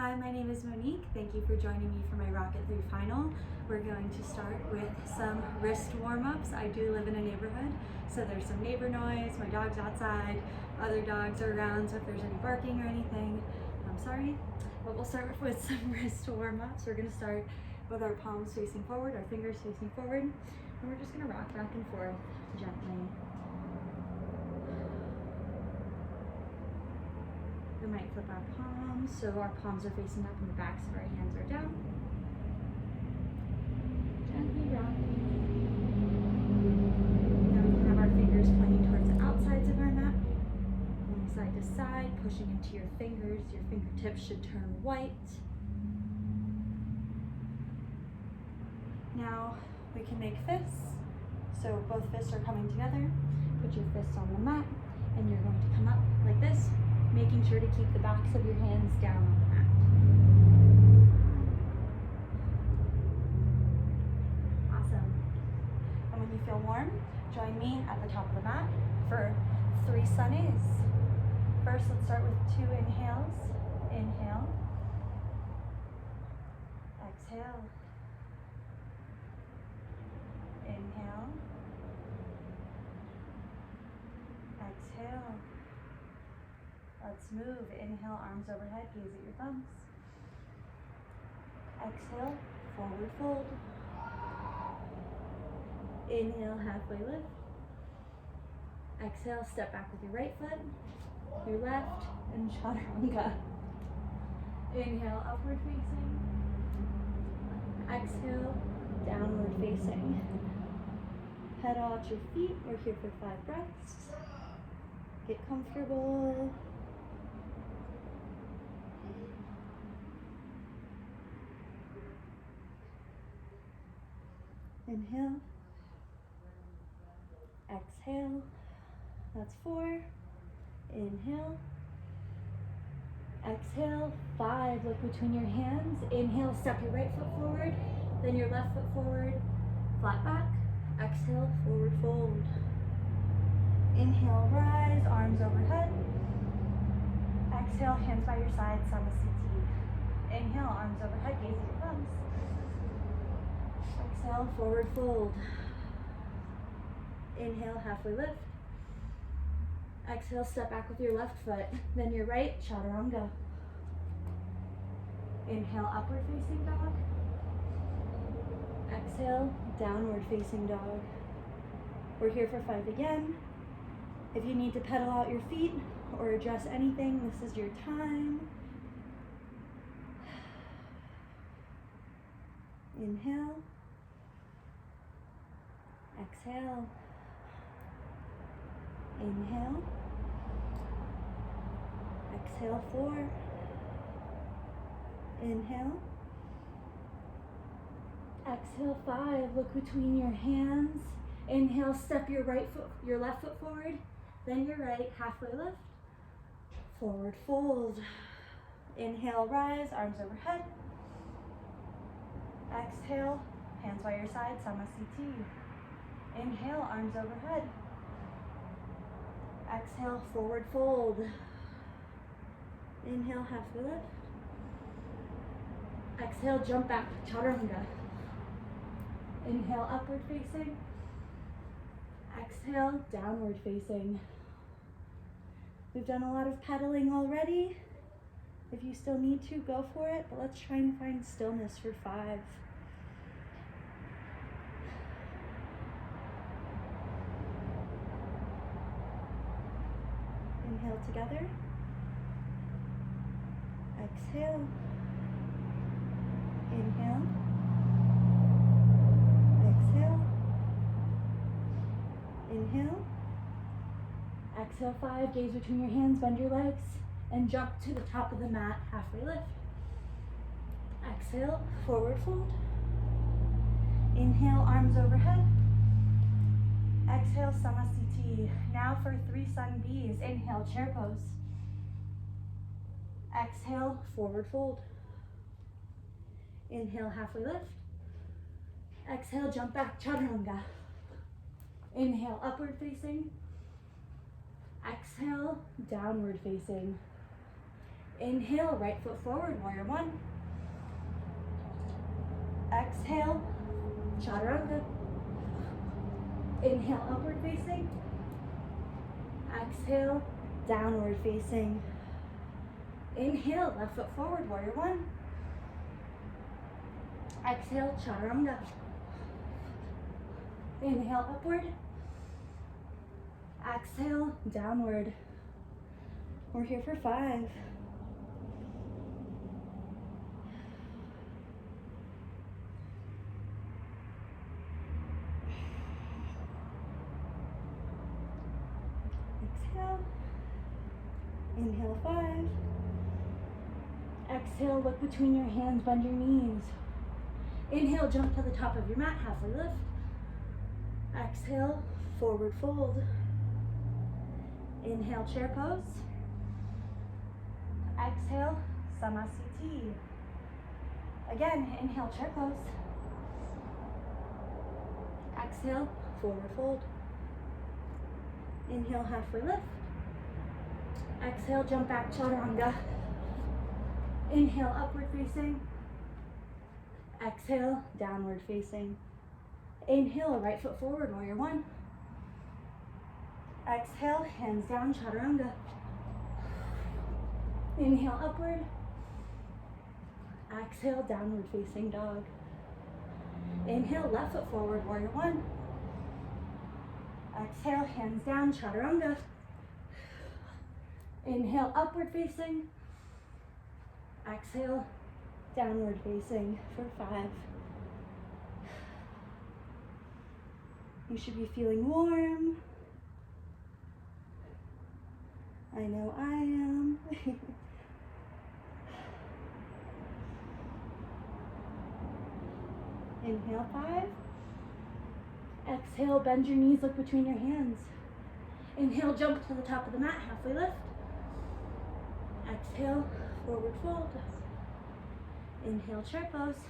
Hi, my name is Monique. Thank you for joining me for my Rocket 3 final. We're going to start with some wrist warm-ups. I do live in a neighborhood, so there's some neighbor noise. My dog's outside, other dogs are around, so if there's any barking or anything, I'm sorry. But we'll start with some wrist warm-ups. We're gonna start with our palms facing forward, our fingers facing forward, and we're just gonna rock back and forth gently. We might flip our palms, so our palms are facing up and the backs of our hands are down. Gently rocking. Now we can have our fingers pointing towards the outsides of our mat. Going side to side, pushing into your fingers. Your fingertips should turn white. Now we can make fists. So both fists are coming together. Put your fists on the mat and you're going to come up like this, making sure to keep the backs of your hands down on the mat. Awesome. And when you feel warm, join me at the top of the mat for 3 sunnies. First, let's start with 2 inhales. Inhale. Exhale. Inhale. Exhale. Let's move. Inhale, arms overhead, gaze at your thumbs. Exhale, forward fold. Inhale, halfway lift. Exhale, step back with your right foot, your left, and chaturanga. Inhale, upward facing. Exhale, downward facing. Pedal out your feet. We're here for 5 breaths. Get comfortable. Inhale, exhale, that's 4, inhale, exhale, 5, look between your hands, inhale, step your right foot forward, then your left foot forward, flat back, exhale, forward fold, inhale, rise, arms overhead, exhale, hands by your side, Samasthiti, inhale, arms overhead, gaze at your thumbs. Exhale, forward fold. Inhale, halfway lift. Exhale, step back with your left foot, then your right, chaturanga. Inhale, upward facing dog. Exhale, downward facing dog. We're here for 5 again. If you need to pedal out your feet or adjust anything, this is your time. Inhale. Exhale. Inhale. Exhale, 4. Inhale. Exhale, 5. Look between your hands. Inhale, step your left foot forward, then your right, halfway lift. Forward fold. Inhale, rise, arms overhead. Exhale, hands by your side, Samasthiti. Inhale, arms overhead. Exhale, forward fold. Inhale, halfway lift. Exhale, jump back, chaturanga. Inhale, upward facing. Exhale, downward facing. We've done a lot of pedaling already. If you still need to, go for it, but let's try and find stillness for 5. Inhale together. Exhale. Inhale. Exhale. Inhale. Exhale, 5. Gaze between your hands, bend your legs, and jump to the top of the mat, halfway lift. Exhale, forward fold. Inhale, arms overhead. Exhale, Samasthiti. Now for 3 sun Bs. Inhale, chair pose. Exhale, forward fold. Inhale, halfway lift. Exhale, jump back, chaturanga. Inhale, upward facing. Exhale, downward facing. Inhale, right foot forward, warrior one. Exhale, chaturanga. Inhale, upward facing. Exhale, downward facing. Inhale, left foot forward, warrior one. Exhale, chaturanga. Inhale, upward. Exhale, downward. We're here for 5. Exhale. Inhale, 5. Exhale, look between your hands, bend your knees. Inhale, jump to the top of your mat, halfway lift. Exhale, forward fold. Inhale, chair pose. Exhale, samasthiti. Again, inhale, chair pose. Exhale, forward fold. Inhale, halfway lift. Exhale, jump back, chaturanga. Inhale, upward facing. Exhale, downward facing. Inhale, right foot forward, warrior one. Exhale, hands down, chaturanga. Inhale, upward. Exhale, downward facing dog. Inhale, left foot forward, warrior one. Exhale, hands down, chaturanga. Inhale, upward facing. Exhale, downward facing for 5. You should be feeling warm. I know I am. Inhale, 5. Exhale, bend your knees, look between your hands. Inhale, jump to the top of the mat, halfway lift. Exhale, forward fold. Inhale, chair pose.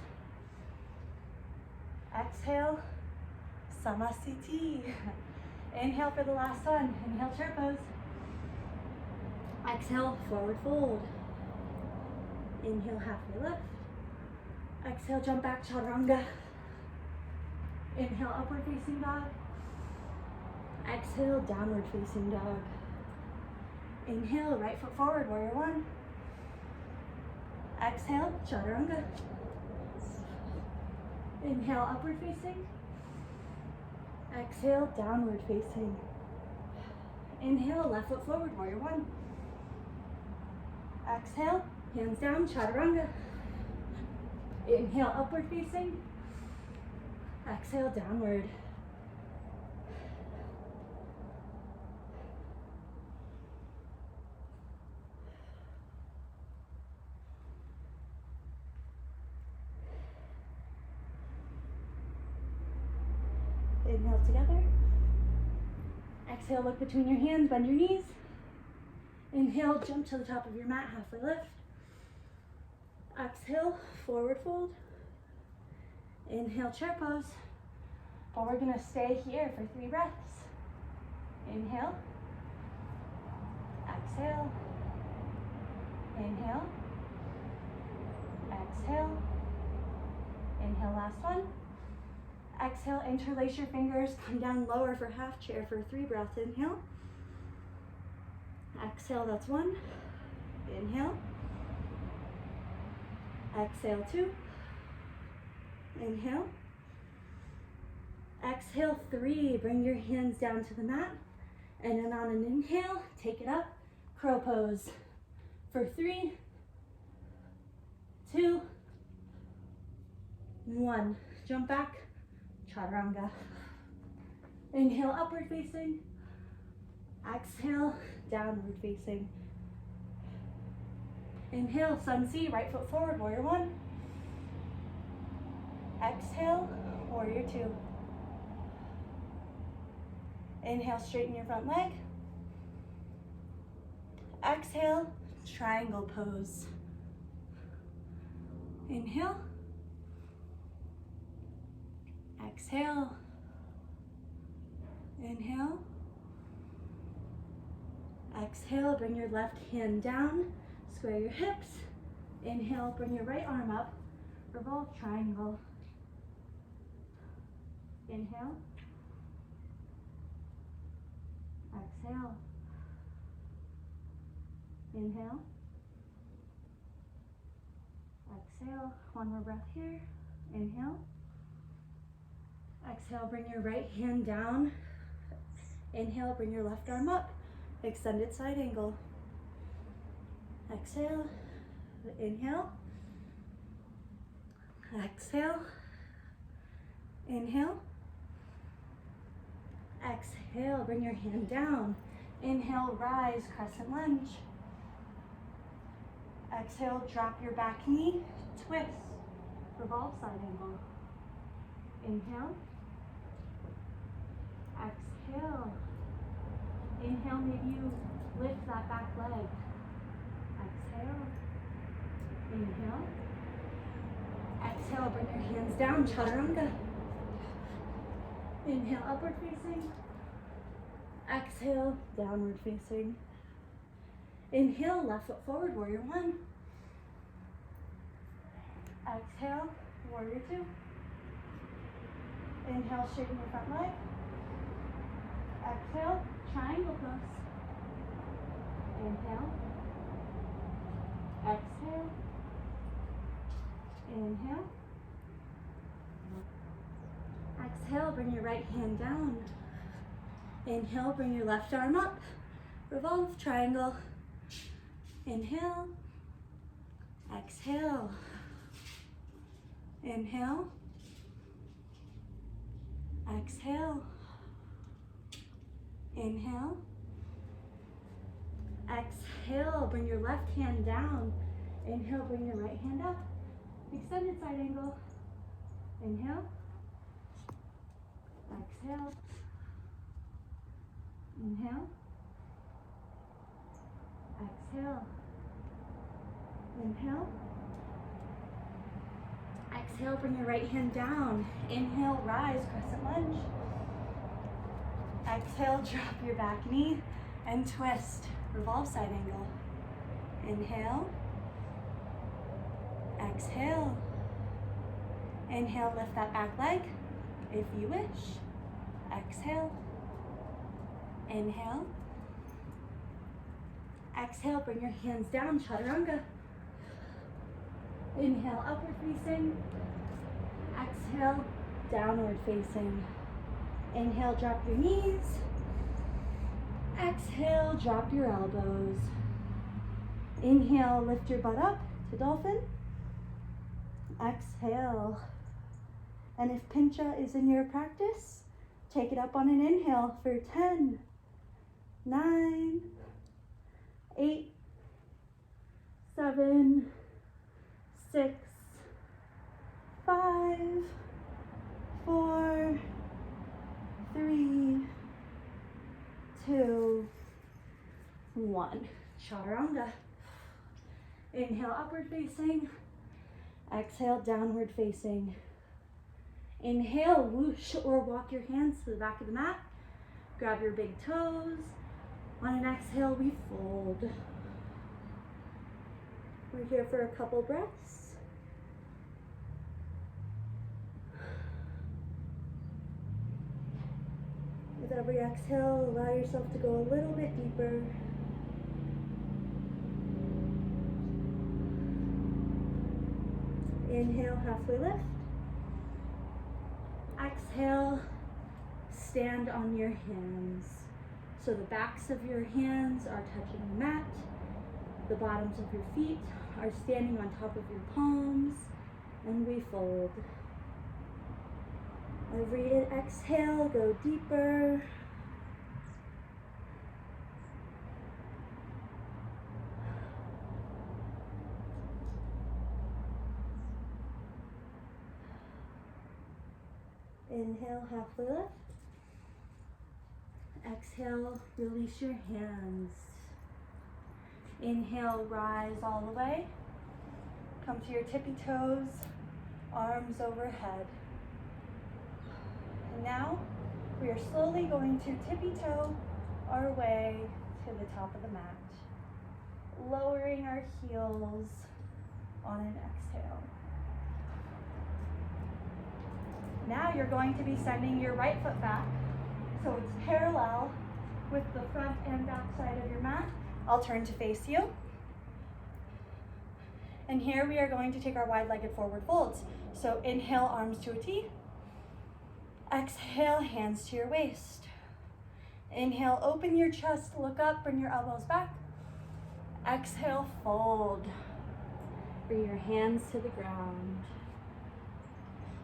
Exhale, samasthiti. Inhale for the last one. Inhale, chair pose. Exhale, forward fold. Inhale, halfway lift. Exhale, jump back, chaturanga. Inhale, upward facing dog. Exhale, downward facing dog. Inhale, right foot forward, warrior one. Exhale, chaturanga. Inhale, upward facing. Exhale, downward facing. Inhale, left foot forward, warrior one. Exhale, hands down, chaturanga. Inhale, upward facing. Exhale, downward. Inhale together. Exhale, look between your hands, bend your knees. Inhale, jump to the top of your mat, halfway lift. Exhale, forward fold. Inhale, chair pose. But we're gonna stay here for 3 breaths. Inhale. Exhale. Inhale. Exhale. Inhale, last one. Exhale, interlace your fingers, come down lower for half chair for 3 breaths. Inhale. Exhale, that's 1. Inhale. Exhale, 2. Inhale. Exhale, 3. Bring your hands down to the mat. And then on an inhale, take it up. Crow pose for 3, 2, 1. Jump back, chaturanga. Inhale, upward facing. Exhale, downward facing. Inhale, sun C, right foot forward, warrior one. Exhale, warrior two. Inhale, straighten your front leg. Exhale, triangle pose. Inhale. Exhale. Inhale. Exhale, bring your left hand down. Square your hips. Inhale, bring your right arm up. Revolve triangle. Inhale. Exhale. Inhale. Exhale. One more breath here. Inhale. Exhale, bring your right hand down. Inhale, bring your left arm up. Extended side angle. Exhale. Inhale. Exhale. Inhale. Exhale, bring your hand down. Inhale, rise, crescent lunge. Exhale, drop your back knee, twist, revolve side angle. Inhale. Exhale. Inhale, maybe you lift that back leg. Exhale. Inhale. Exhale, bring your hands down, chaturanga. Inhale, upward facing. Exhale, downward facing. Inhale, left foot forward, warrior one. Exhale, warrior two. Inhale, straighten your front leg. Exhale, triangle pose. Inhale. Exhale. Inhale. Exhale, bring your right hand down. Inhale, bring your left arm up. Revolve triangle. Inhale. Exhale. Inhale. Exhale. Inhale. Exhale, bring your left hand down. Inhale, bring your right hand up. Extended side angle. Inhale. Exhale. Inhale. Exhale. Inhale. Exhale, bring your right hand down. Inhale, rise, crescent lunge. Exhale, drop your back knee and twist, revolve side angle. Inhale. Exhale. Inhale, lift that back leg if you wish. Exhale. Inhale. Exhale, bring your hands down, chaturanga. Inhale, upward facing. Exhale, downward facing. Inhale, drop your knees. Exhale, drop your elbows. Inhale, lift your butt up to dolphin. Exhale. And if pincha is in your practice, take it up on an inhale for 10, 9, 8, 7, 6, 5, 4, 3, 2, 1. Chaturanga. Inhale, upward facing. Exhale, downward facing. Inhale, whoosh or walk your hands to the back of the mat. Grab your big toes. On an exhale, we fold. We're here for a couple breaths. With every exhale, allow yourself to go a little bit deeper. Inhale, halfway lift. Exhale, stand on your hands. So the backs of your hands are touching the mat. The bottoms of your feet are standing on top of your palms, and we fold. Every exhale, go deeper. Inhale, halfway lift. Exhale, release your hands. Inhale, rise all the way. Come to your tippy toes, arms overhead. And now, we are slowly going to tippy toe our way to the top of the mat. lowering our heels on an exhale. Now you're going to be sending your right foot back, so it's parallel with the front and back side of your mat. I'll turn to face you. And here we are going to take our wide-legged forward folds. So inhale, arms to a T. Exhale, hands to your waist. Inhale, open your chest, look up, bring your elbows back. Exhale, fold. Bring your hands to the ground.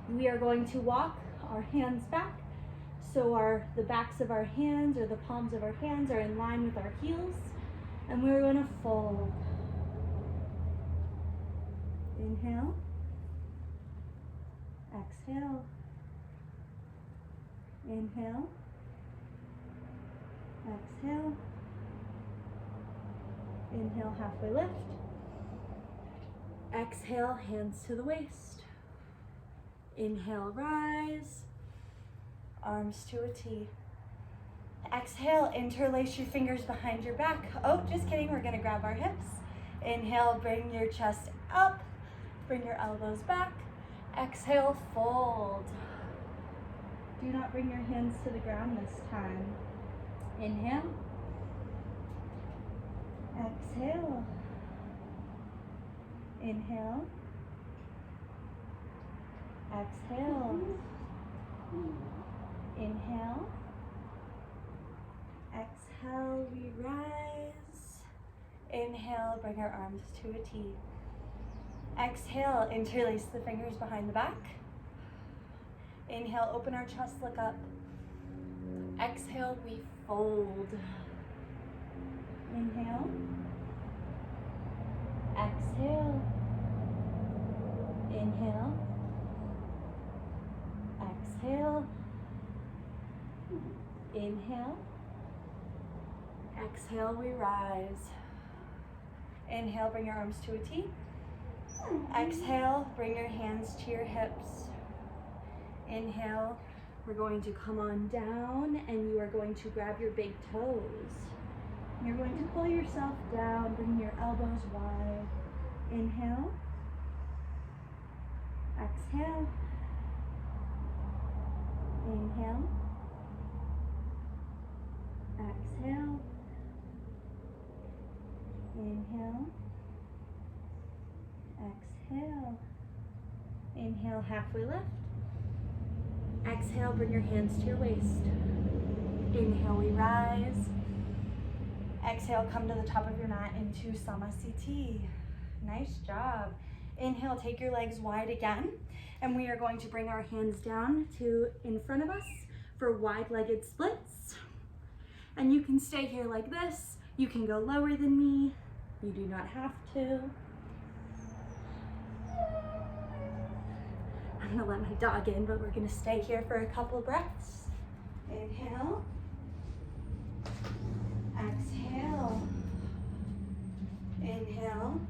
We are going to walk our hands back. So the backs of our hands or the palms of our hands are in line with our heels. And we're going to fold. Inhale. Exhale. Inhale. Exhale. Inhale, halfway lift. Exhale, hands to the waist. Inhale, rise. Arms to a T. Exhale, interlace your fingers behind your back. Oh, just kidding, we're gonna grab our hips. Inhale, bring your chest up. Bring your elbows back. Exhale, fold. Do not bring your hands to the ground this time. Inhale. Exhale. Inhale. Exhale. Inhale. Exhale, we rise. Inhale, bring our arms to a T. Exhale, interlace the fingers behind the back. Inhale, open our chest, look up. Exhale, we fold. Inhale. Exhale. Inhale. Exhale. Inhale. Exhale, we rise. Inhale, bring your arms to a T. Exhale, bring your hands to your hips. Inhale, we're going to come on down and you are going to grab your big toes. You're going to pull yourself down, bring your elbows wide. Inhale. Exhale. Inhale. Exhale. Inhale. Exhale. Inhale, halfway lift. Exhale, bring your hands to your waist. Inhale, we rise. Exhale, come to the top of your mat into Samasthiti. Nice job. Inhale, take your legs wide again. And we are going to bring our hands down to in front of us for wide-legged splits. And you can stay here like this. You can go lower than me. You do not have to. I'm gonna let my dog in, but we're gonna stay here for a couple breaths. Inhale. Exhale. Inhale.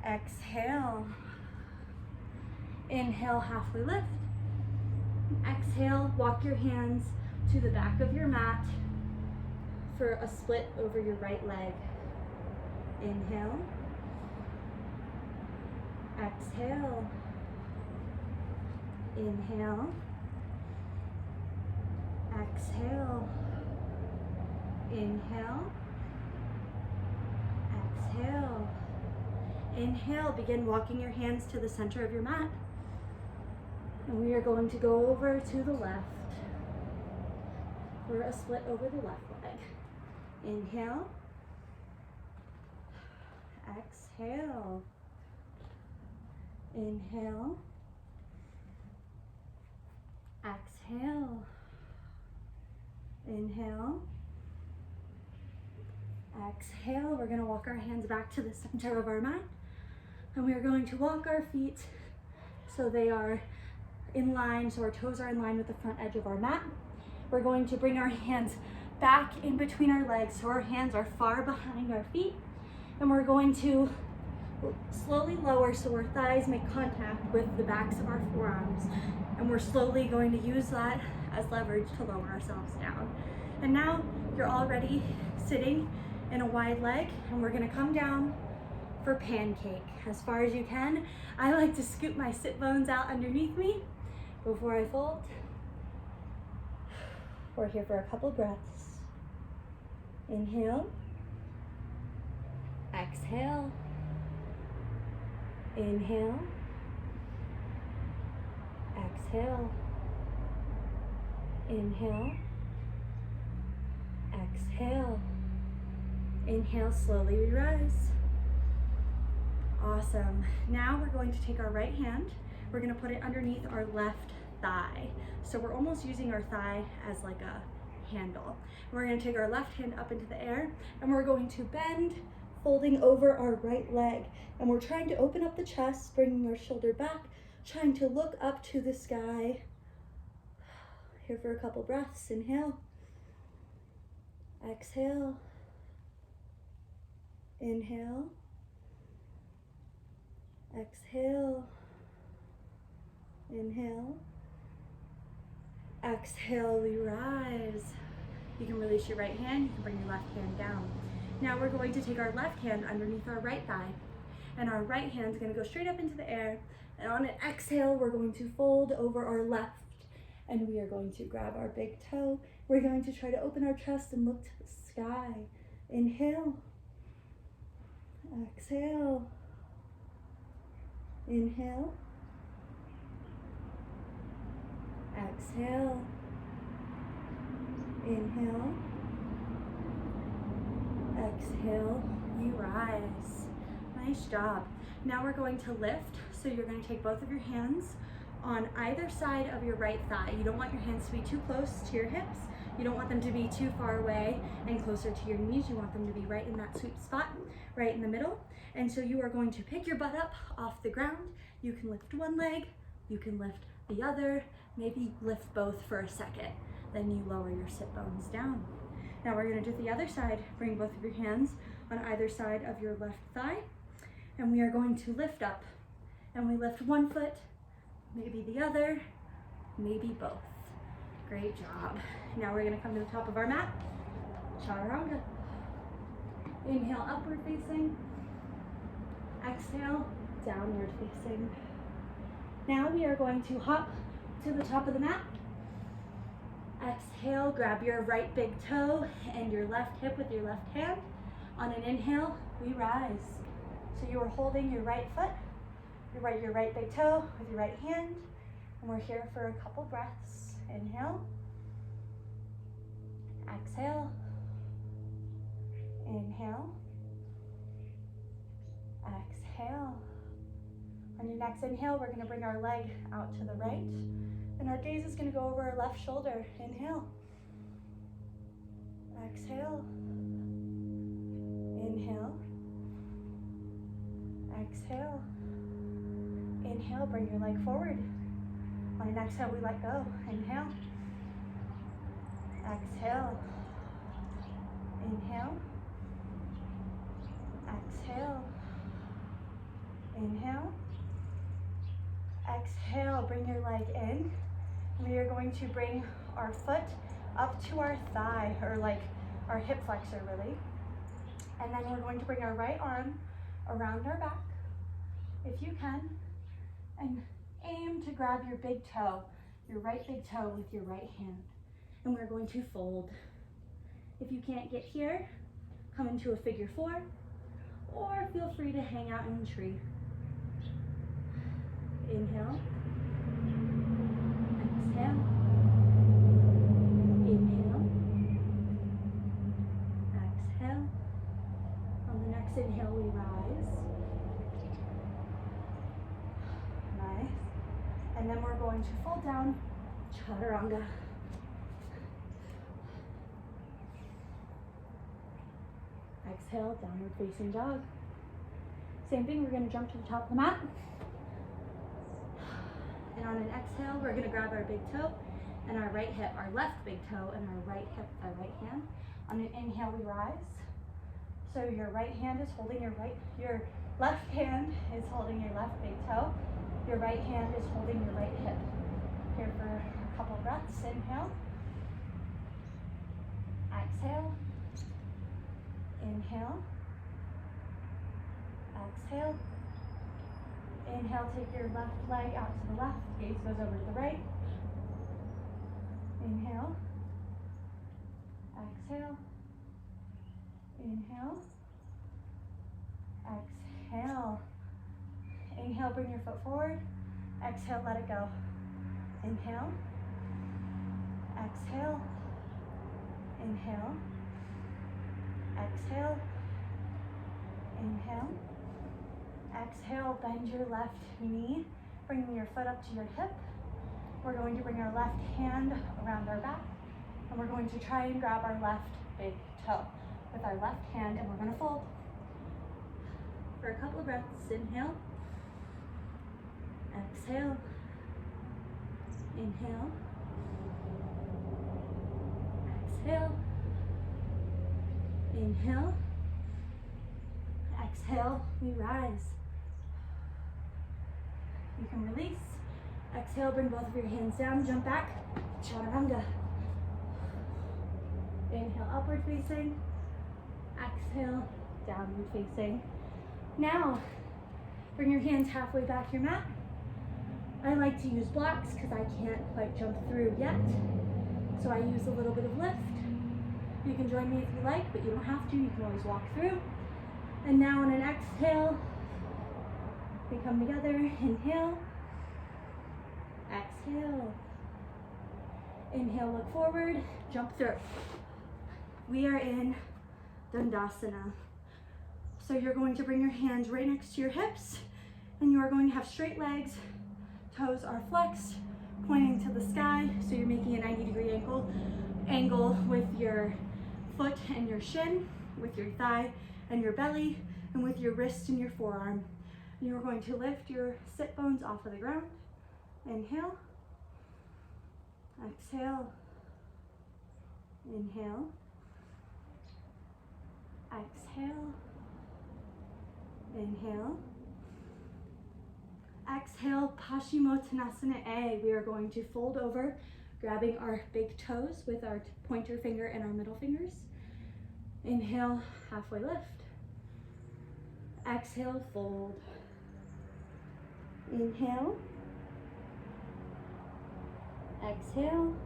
Exhale. Inhale, halfway lift. Exhale, walk your hands to the back of your mat for a split over your right leg. Inhale. Exhale. Inhale. Exhale. Inhale. Exhale. Inhale, begin walking your hands to the center of your mat. And we are going to go over to the left for a split over the left leg. Inhale. Exhale. Inhale. Exhale. Inhale. Exhale. We're going to walk our hands back to the center of our mat. And we are going to walk our feet so they are in line, so our toes are in line with the front edge of our mat. We're going to bring our hands back in between our legs so our hands are far behind our feet. And we're going to slowly lower so our thighs make contact with the backs of our forearms. And we're slowly going to use that as leverage to lower ourselves down. And now you're already sitting in a wide leg, and we're gonna come down for pancake as far as you can. I like to scoop my sit bones out underneath me before I fold. We're here for a couple breaths. Inhale, exhale, inhale, exhale, inhale, exhale, inhale, slowly we rise. Awesome. Now we're going to take our right hand, we're going to put it underneath our left thigh. So we're almost using our thigh as like a handle. We're going to take our left hand up into the air, and we're going to bend, folding over our right leg. And we're trying to open up the chest, bringing our shoulder back, trying to look up to the sky. Here for a couple breaths. Inhale, exhale, inhale, exhale, inhale, exhale, we rise. You can release your right hand, you can bring your left hand down. Now we're going to take our left hand underneath our right thigh, and our right hand's gonna go straight up into the air, and on an exhale, we're going to fold over our left, and we are going to grab our big toe. We're going to try to open our chest and look to the sky. Inhale, exhale, inhale, exhale, inhale, exhale, you rise. Nice job. Now we're going to lift. So you're going to take both of your hands on either side of your right thigh. You don't want your hands to be too close to your hips. You don't want them to be too far away and closer to your knees. You want them to be right in that sweet spot, right in the middle. And so you are going to pick your butt up off the ground. You can lift one leg, you can lift the other, maybe lift both for a second. Then you lower your sit bones down. Now we're going to do the other side. Bring both of your hands on either side of your left thigh, and we are going to lift up. And we lift one foot, maybe the other, maybe both. Great job. Now we're going to come to the top of our mat. Chaturanga. Inhale, upward facing. Exhale, downward facing. Now we are going to hop to the top of the mat. Exhale, grab your right big toe and your left hip with your left hand. On an inhale, we rise. So you are holding your right foot, your right big toe with your right hand, and we're here for a couple breaths. Inhale, exhale, inhale, exhale. On your next inhale, we're going to bring our leg out to the right, and our gaze is going to go over our left shoulder. Inhale, exhale, inhale, exhale, inhale, bring your leg forward. On your exhale, we let go. Inhale, exhale, inhale, exhale, inhale, exhale, bring your leg in. We are going to bring our foot up to our thigh, or like our hip flexor really. And then we're going to bring our right arm around our back, if you can, and aim to grab your big toe, your right big toe with your right hand. And we're going to fold. If you can't get here, come into a figure four, or feel free to hang out in a tree. Inhale, exhale, inhale, exhale. On the next inhale, we rise. Nice. And then we're going to fold down, chaturanga. Exhale, downward facing dog. Same thing, we're going to jump to the top of the mat. And on an exhale, we're going to grab our big toe and our right hip, our left big toe and our right hip, our right hand. On an inhale, we rise. So your right hand is holding your left hand is holding your left big toe. Your right hand is holding your right hip. Here for a couple breaths. Inhale. Exhale. Inhale. Exhale. Inhale, take your left leg out to the left. Gaze goes over to the right. Inhale. Exhale. Inhale. Exhale. Inhale, bring your foot forward. Exhale, let it go. Inhale. Exhale. Inhale. Exhale. Inhale. Exhale, bend your left knee, bringing your foot up to your hip. We're going to bring our left hand around our back, and we're going to try and grab our left big toe with our left hand, and we're going to fold. For a couple of breaths, inhale. Exhale. Inhale. Exhale. Inhale. Exhale, we rise. You can release. Exhale, bring both of your hands down, jump back, chaturanga. Inhale, upward facing. Exhale, downward facing. Now, bring your hands halfway back your mat. I like to use blocks because I can't quite jump through yet. So I use a little bit of lift. You can join me if you like, but you don't have to. You can always walk through. And now on an exhale, we come together. Inhale. Exhale. Inhale, look forward, jump through. We are in Dandasana. So you're going to bring your hands right next to your hips, and you are going to have straight legs. Toes are flexed, pointing to the sky. So you're making a 90-degree angle with your foot and your shin, with your thigh and your belly, and with your wrist and your forearm. You're going to lift your sit bones off of the ground. Inhale. Exhale. Inhale. Exhale. Inhale. Exhale, Paschimottanasana A. We are going to fold over, grabbing our big toes with our pointer finger and our middle fingers. Inhale, halfway lift. Exhale, fold. Inhale. Exhale.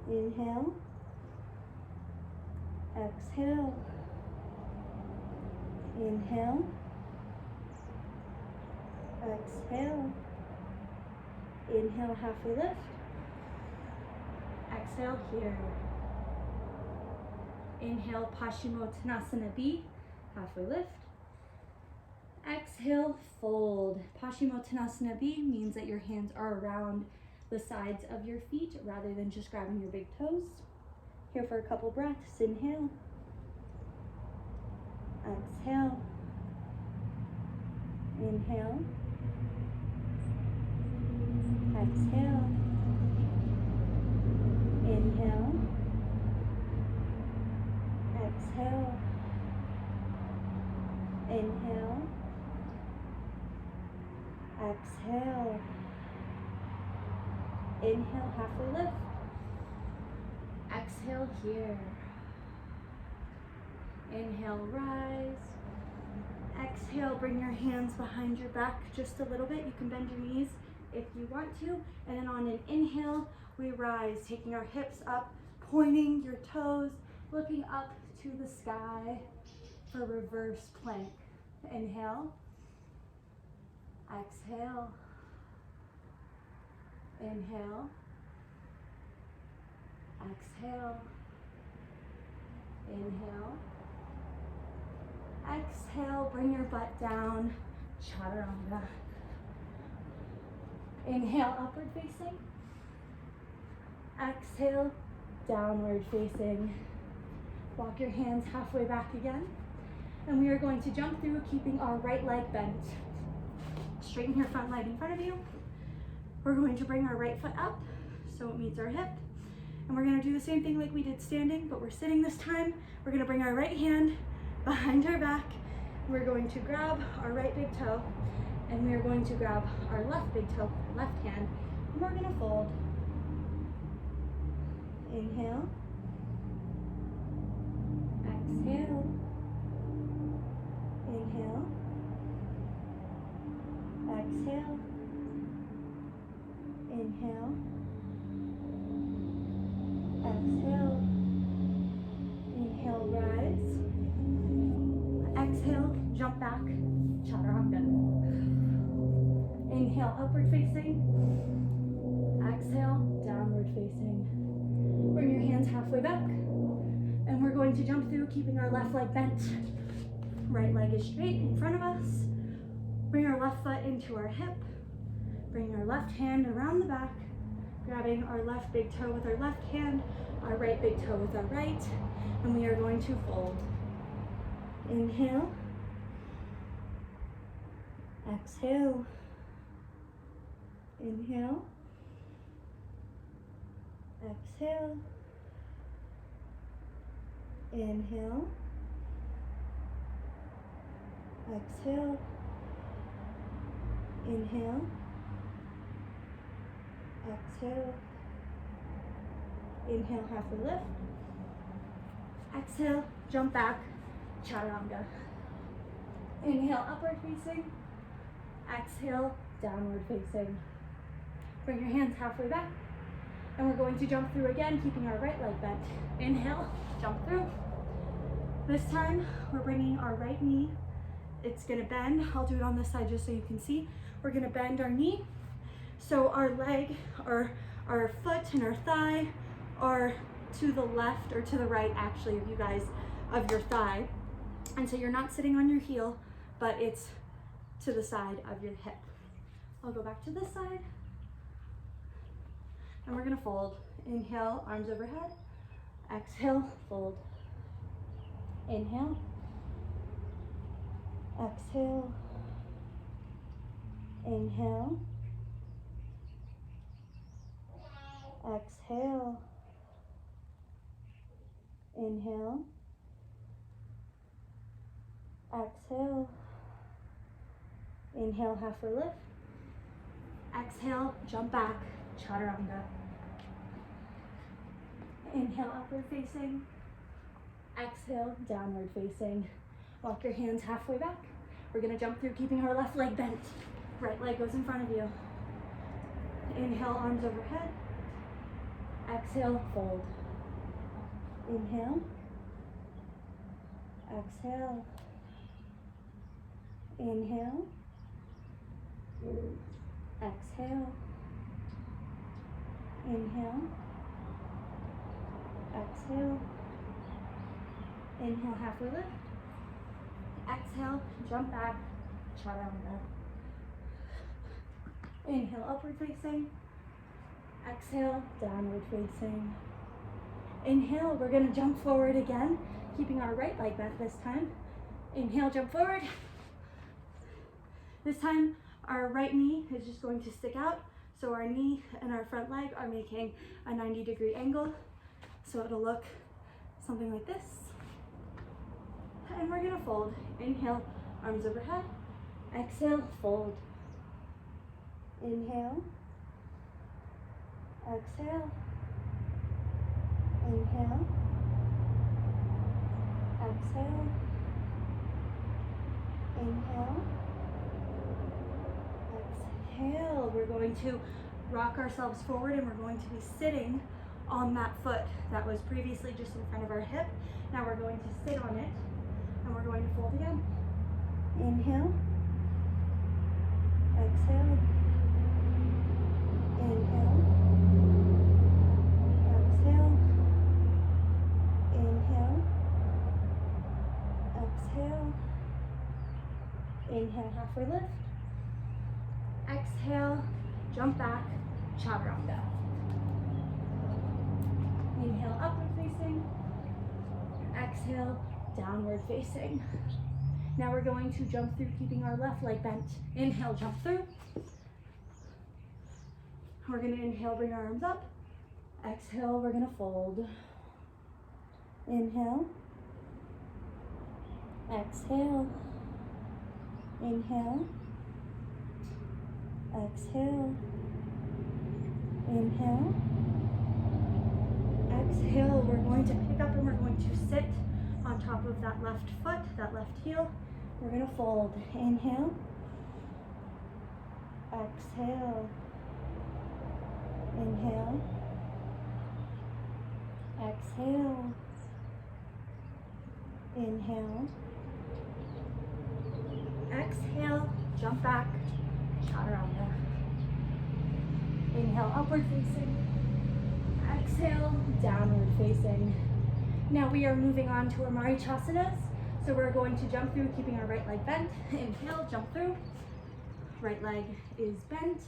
Inhale. Exhale. Inhale. Exhale. Inhale, halfway lift. Exhale here. Inhale, Paschimottanasana B, halfway lift. Exhale, fold. Paschimottanasana B means that your hands are around the sides of your feet rather than just grabbing your big toes. Here for a couple breaths. Inhale. Exhale. Inhale. Exhale. Inhale. Exhale. Inhale. Exhale. Inhale, halfway lift. Exhale here. Inhale, rise. Exhale, bring your hands behind your back just a little bit. You can bend your knees if you want to. And then on an inhale, we rise, taking our hips up, pointing your toes, looking up to the sky for reverse plank. Inhale. Exhale. Inhale. Exhale. Inhale. Exhale, bring your butt down, chaturanga. Inhale, upward facing. Exhale, downward facing. Walk your hands halfway back again. And we are going to jump through, keeping our right leg bent. Straighten your front leg in front of you. We're going to bring our right foot up so it meets our hip. And we're gonna do the same thing like we did standing, but we're sitting this time. We're gonna bring our right hand behind our back. We're going to grab our right big toe, and we are going to grab our left big toe, left hand, and we're gonna fold. Inhale. jump back, chaturanga. Inhale, upward facing. Exhale, downward facing. Bring your hands halfway back. And we're going to jump through, keeping our left leg bent. Right leg is straight in front of us. Bring our left foot into our hip. Bring our left hand around the back, grabbing our left big toe with our left hand, our right big toe with our right, and we are going to fold. Inhale. Exhale. Inhale. Exhale. Inhale. Exhale. Inhale. Exhale. Inhale, halfway lift. Exhale, jump back, chaturanga. Inhale, upward facing. Exhale, downward facing. Bring your hands halfway back. And we're going to jump through again, keeping our right leg bent. Inhale, jump through. This time, we're bringing our right knee. It's gonna bend. I'll do it on this side just so you can see. We're gonna bend our knee. So our leg, or our foot and our thigh are to the left or to the right, actually, of you guys, of your thigh. And so you're not sitting on your heel, but it's to the side of your hip. I'll go back to this side. And we're gonna fold. Inhale, arms overhead. Exhale, fold. Inhale. Exhale. Inhale. Exhale. Inhale. Exhale. Inhale, halfway lift. Exhale, jump back, chaturanga. Inhale, upward facing. Exhale, downward facing. Walk your hands halfway back. We're gonna jump through, keeping our left leg bent. Right leg goes in front of you. Inhale, arms overhead. Exhale, fold. Inhale. Exhale. Inhale. Exhale. Inhale. Exhale. Inhale, halfway lift. Exhale, jump back, chaturanga. Inhale, upward facing. Exhale, downward facing. Inhale, we're gonna jump forward again, keeping our right leg bent this time. Inhale, jump forward. This time, our right knee is just going to stick out. So our knee and our front leg are making a 90-degree angle. So it'll look something like this. And we're gonna fold. Inhale, arms overhead. Exhale, fold. Inhale. Exhale. Inhale. Exhale. Inhale. Exhale. We're going to rock ourselves forward and we're going to be sitting on that foot that was previously just in front of our hip. Now we're going to sit on it and we're going to fold again. Inhale. Exhale. Inhale. Exhale. Inhale. Exhale. Inhale, halfway lift. Exhale, jump back, chaturanga. Inhale, upward facing. Exhale, downward facing. Now we're going to jump through, keeping our left leg bent. Inhale, jump through. We're going to inhale, bring our arms up. Exhale, we're going to fold. Inhale. Exhale. Inhale. Exhale. Inhale. Exhale. We're going to pick up and we're going to sit on top of that left foot, that left heel. We're going to fold. Inhale. Exhale. Inhale. Exhale. Inhale. Exhale, jump back, chaturanga. Inhale, upward facing. Exhale, downward facing. Now we are moving on to our Marichasanas. So we're going to jump through, keeping our right leg bent. Inhale, jump through. Right leg is bent.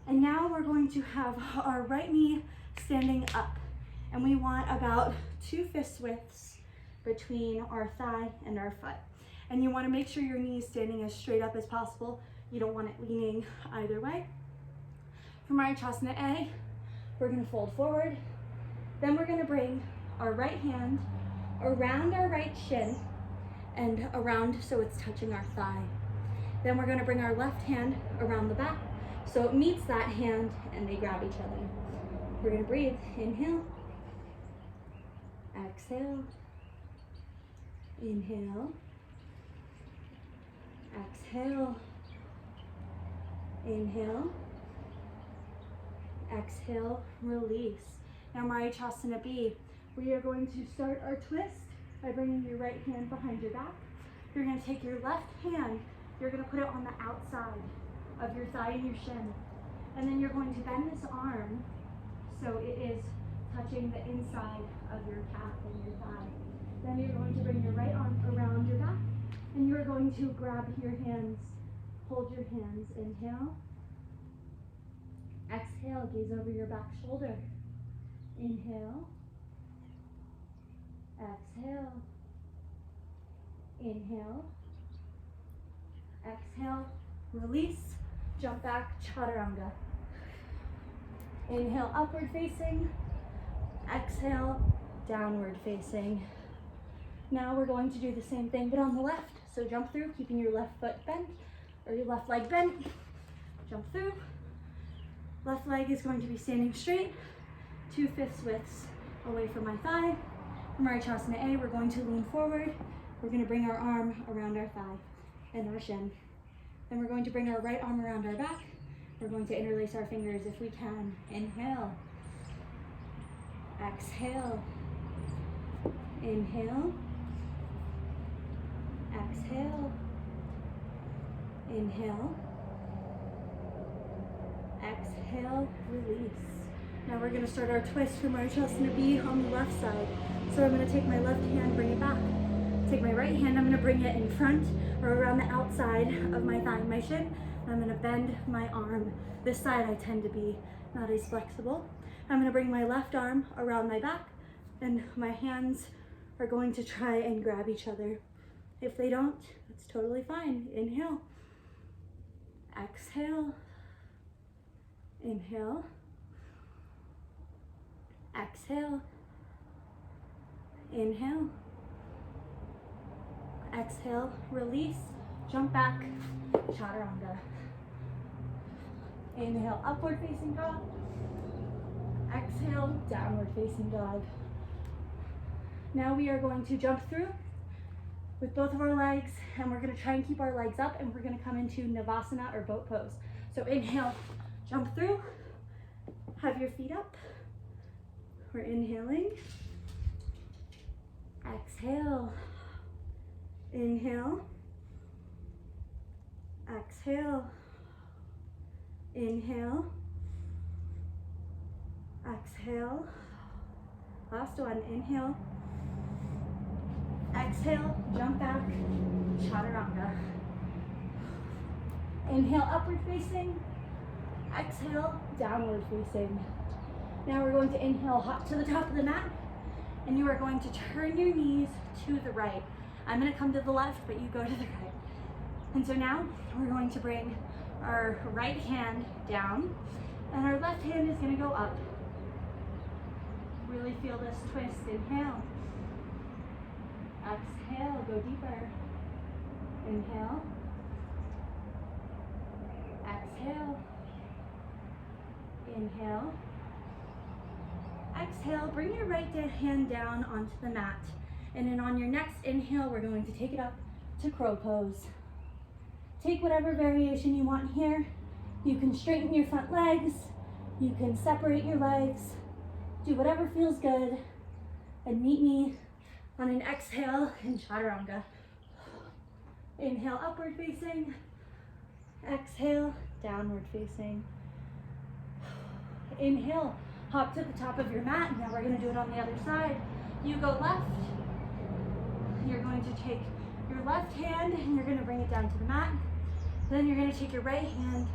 And now we're going to have our right knee standing up. And we want about 2 fist widths between our thigh and our foot. And you want to make sure your knee is standing as straight up as possible. You don't want it leaning either way. For Marichasana A, we're going to fold forward. Then we're going to bring our right hand around our right shin and around so it's touching our thigh. Then we're going to bring our left hand around the back so it meets that hand and they grab each other. We're going to breathe. Inhale. Exhale. Inhale. Exhale. Inhale. Exhale, release. Now Marichasana B, we are going to start our twist by bringing your right hand behind your back. You're going to take your left hand, you're going to put it on the outside of your thigh and your shin. And then you're going to bend this arm so it is touching the inside of your calf and your thigh. Then you're going to bring your right arm around your back and you're going to grab your hands, hold your hands, inhale. Exhale, gaze over your back shoulder. Inhale. Exhale. Inhale. Exhale, release, jump back, chaturanga. Inhale, upward facing. Exhale, downward facing. Now we're going to do the same thing, but on the left. So jump through, keeping your left foot bent, or your left leg bent. Jump through. Left leg is going to be standing straight, 2 fist widths away from my thigh. For Marichasana A, we're going to lean forward. We're going to bring our arm around our thigh and our shin. Then we're going to bring our right arm around our back. We're going to interlace our fingers if we can. Inhale. Exhale. Inhale. Exhale. Inhale. Exhale, release. Now we're going to start our twist for Marichasana B on the left side. So I'm going to take my left hand, bring it back. Take my right hand, I'm going to bring it in front or around the outside of my thigh and my shin. I'm going to bend my arm. This side I tend to be not as flexible. I'm going to bring my left arm around my back and my hands are going to try and grab each other. If they don't, it's totally fine. Inhale. Exhale. Inhale. Exhale. Inhale. Exhale, release, jump back, chaturanga. Inhale, upward facing dog. Exhale, downward facing dog. Now we are going to jump through with both of our legs and we're going to try and keep our legs up and we're going to come into Navasana or boat pose. So inhale, jump through, have your feet up. We're inhaling. Exhale. Inhale. Exhale. Inhale. Exhale. Last one. Inhale. Exhale. Jump back. Chaturanga. Inhale, upward facing. Exhale, downward facing. Now we're going to inhale, hop to the top of the mat, and you are going to turn your knees to the right. I'm going to come to the left, but you go to the right. And so now we're going to bring our right hand down, and our left hand is going to go up. Really feel this twist. Inhale. Exhale, go deeper. Inhale. Exhale. Inhale. Exhale, bring your right hand down onto the mat. And then on your next inhale, we're going to take it up to crow pose. Take whatever variation you want here. You can straighten your front legs. You can separate your legs. Do whatever feels good. And meet me on an exhale in chaturanga. Inhale, upward facing. Exhale, downward facing. Inhale, hop to the top of your mat. Now we're gonna do it on the other side. You go left. You're going to take your left hand and you're gonna bring it down to the mat. Then you're gonna take your right hand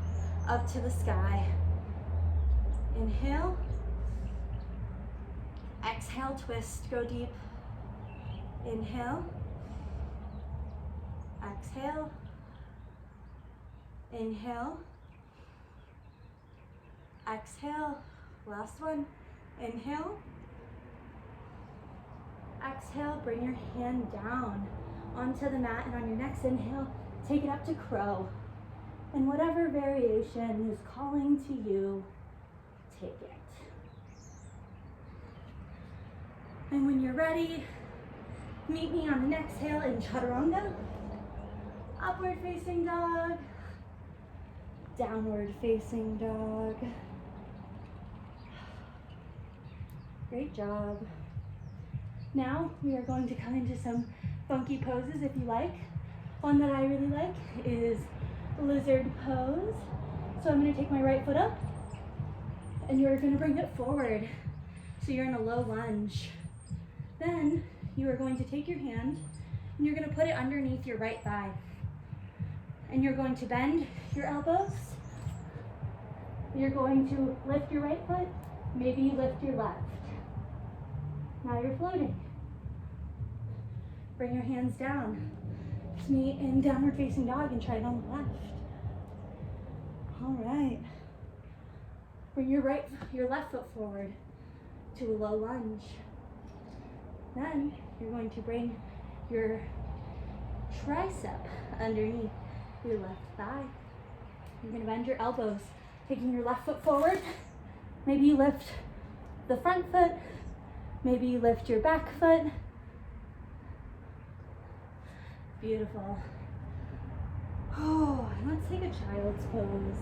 up to the sky. Inhale. Exhale, twist, go deep. Inhale. Exhale. Inhale. Exhale. Last one. Inhale. Exhale, bring your hand down onto the mat, and on your next inhale, take it up to crow. And whatever variation is calling to you, take it. And when you're ready, meet me on an exhale in chaturanga. Upward facing dog. Downward facing dog. Great job. Now we are going to come into some funky poses if you like. One that I really like is lizard pose. So I'm going to take my right foot up and you're going to bring it forward. So you're in a low lunge. Then you are going to take your hand and you're going to put it underneath your right thigh. And you're going to bend your elbows. You're going to lift your right foot, maybe you lift your left. Now you're floating. Bring your hands down. It's me in downward facing dog and try it on the left. All right. Bring your left foot forward to a low lunge. Then you're going to bring your tricep underneath your left thigh. You're going to bend your elbows, taking your left foot forward. Maybe you lift the front foot. Maybe you lift your back foot. Beautiful. Oh, and let's take a child's pose.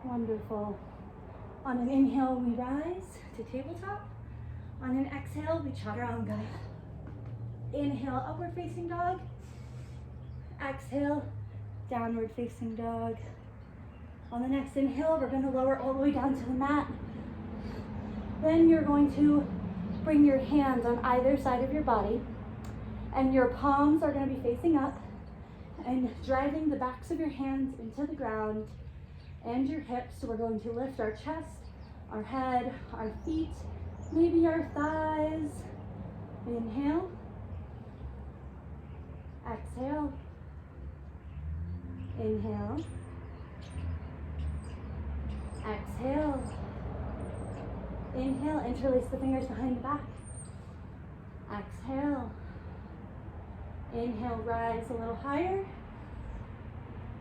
Wonderful. On an inhale, we rise to tabletop. On an exhale, we chaturanga. Inhale, upward facing dog. Exhale, downward facing dog. On the next inhale, we're going to lower all the way down to the mat. Then you're going to bring your hands on either side of your body, and your palms are going to be facing up and driving the backs of your hands into the ground and your hips. So we're going to lift our chest, our head, our feet, maybe our thighs. Inhale. Exhale. Inhale. Exhale. Inhale, interlace the fingers behind the back. Exhale. Inhale, rise a little higher.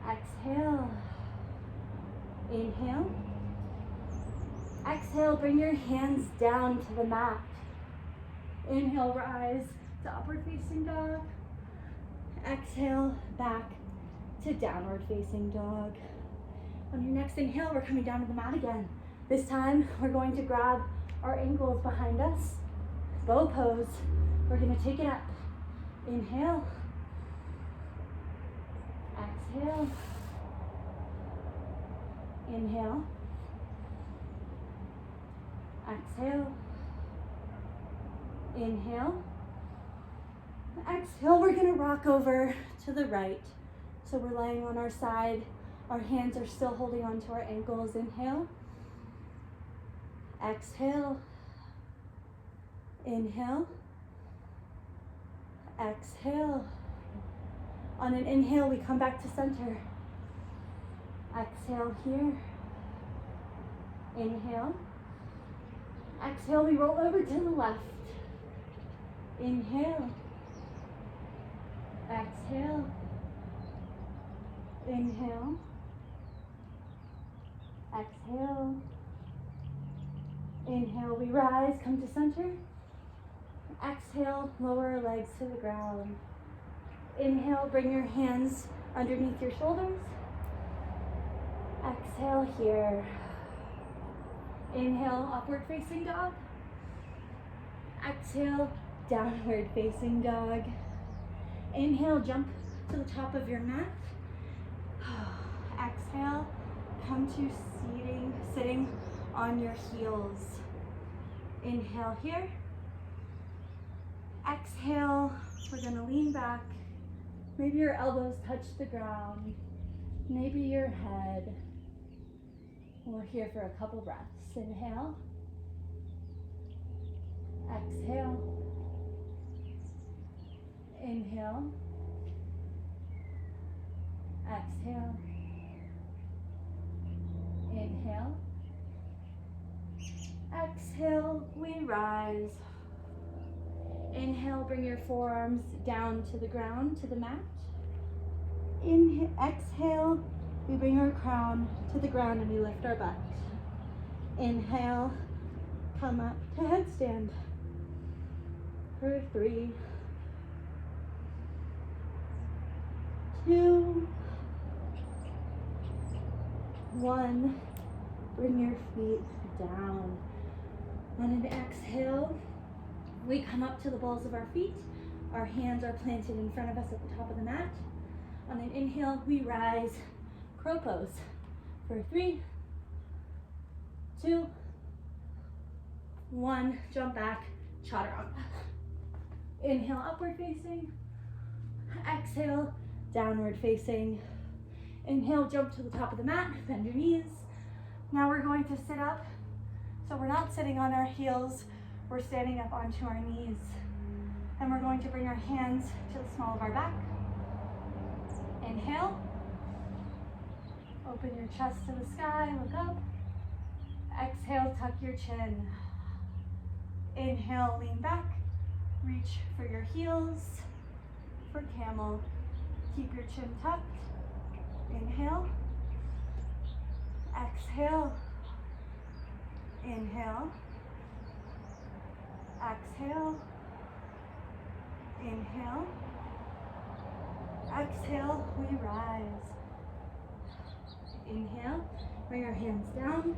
Exhale. Inhale. Exhale, bring your hands down to the mat. Inhale, rise to upward facing dog. Exhale, back to downward facing dog. On your next inhale, we're coming down to the mat again. This time, we're going to grab our ankles behind us. Bow pose. We're going to take it up. Inhale. Exhale. Inhale. Exhale. Inhale. Exhale, we're going to rock over to the right. So we're laying on our side. Our hands are still holding onto our ankles. Inhale. Exhale. Inhale. Exhale. On an inhale, we come back to center. Exhale here. Inhale. Exhale, we roll over to the left. Inhale. Exhale. Inhale. Exhale. Inhale, we rise, come to center. Exhale, lower our legs to the ground. Inhale, bring your hands underneath your shoulders. Exhale here. Inhale, upward facing dog. Exhale, downward facing dog. Inhale, jump to the top of your mat. Exhale, come to sitting on your heels. Inhale here. Exhale, we're gonna lean back. Maybe your elbows touch the ground. Maybe your head. We're here for a couple breaths. Inhale. Exhale. Inhale. Exhale. Inhale. Exhale, we rise. Inhale, bring your forearms down to the ground, to the mat. Inhale, exhale, we bring our crown to the ground and we lift our butt. Inhale, come up to headstand. For 3, 2, 1. Bring your feet down. On an exhale, we come up to the balls of our feet. Our hands are planted in front of us at the top of the mat. On an inhale, we rise, crow pose. For 3, 2, 1, jump back, chaturanga. Inhale, upward facing. Exhale, downward facing. Inhale, jump to the top of the mat, bend your knees. Now we're going to sit up. So we're not sitting on our heels, we're standing up onto our knees. And we're going to bring our hands to the small of our back. Inhale. Open your chest to the sky, look up. Exhale, tuck your chin. Inhale, lean back. Reach for your heels. For camel, keep your chin tucked. Inhale. Exhale. Inhale. Exhale. Inhale. Exhale, we rise. Inhale, bring your hands down.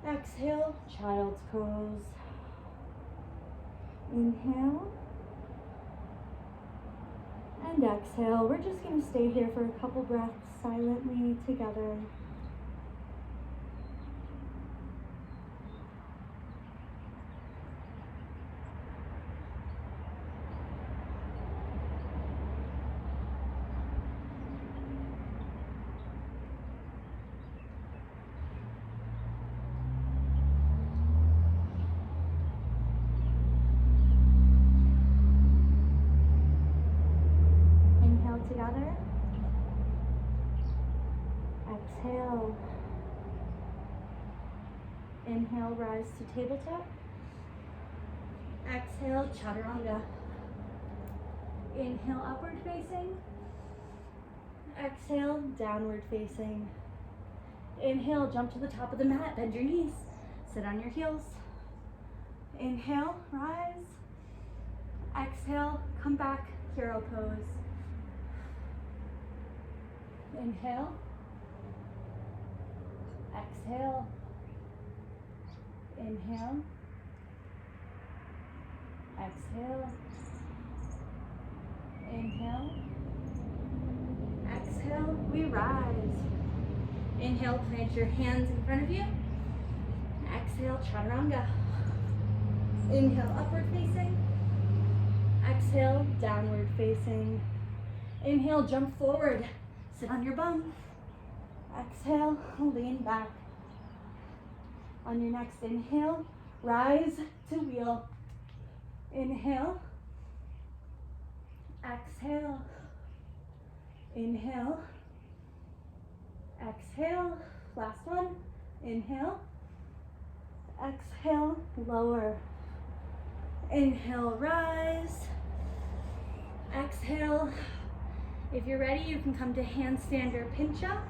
Exhale, child's pose. Inhale. And exhale. We're just going to stay here for a couple breaths silently together. Together. Exhale. Inhale, rise to tabletop. Exhale, chaturanga. Inhale, upward facing. Exhale, downward facing. Inhale, jump to the top of the mat, bend your knees. Sit on your heels. Inhale, rise. Exhale, come back, hero pose. Inhale. Exhale. Inhale. Exhale. Inhale. Exhale, we rise. Inhale, plant your hands in front of you. Exhale, chaturanga. Inhale, upward facing. Exhale, downward facing. Inhale, jump forward. Sit on your bum. Exhale, lean back. On your next inhale, rise to wheel. Inhale. Exhale. Inhale. Exhale. Last one. Inhale. Exhale, lower. Inhale, rise. Exhale. If you're ready, you can come to handstand or pinch up.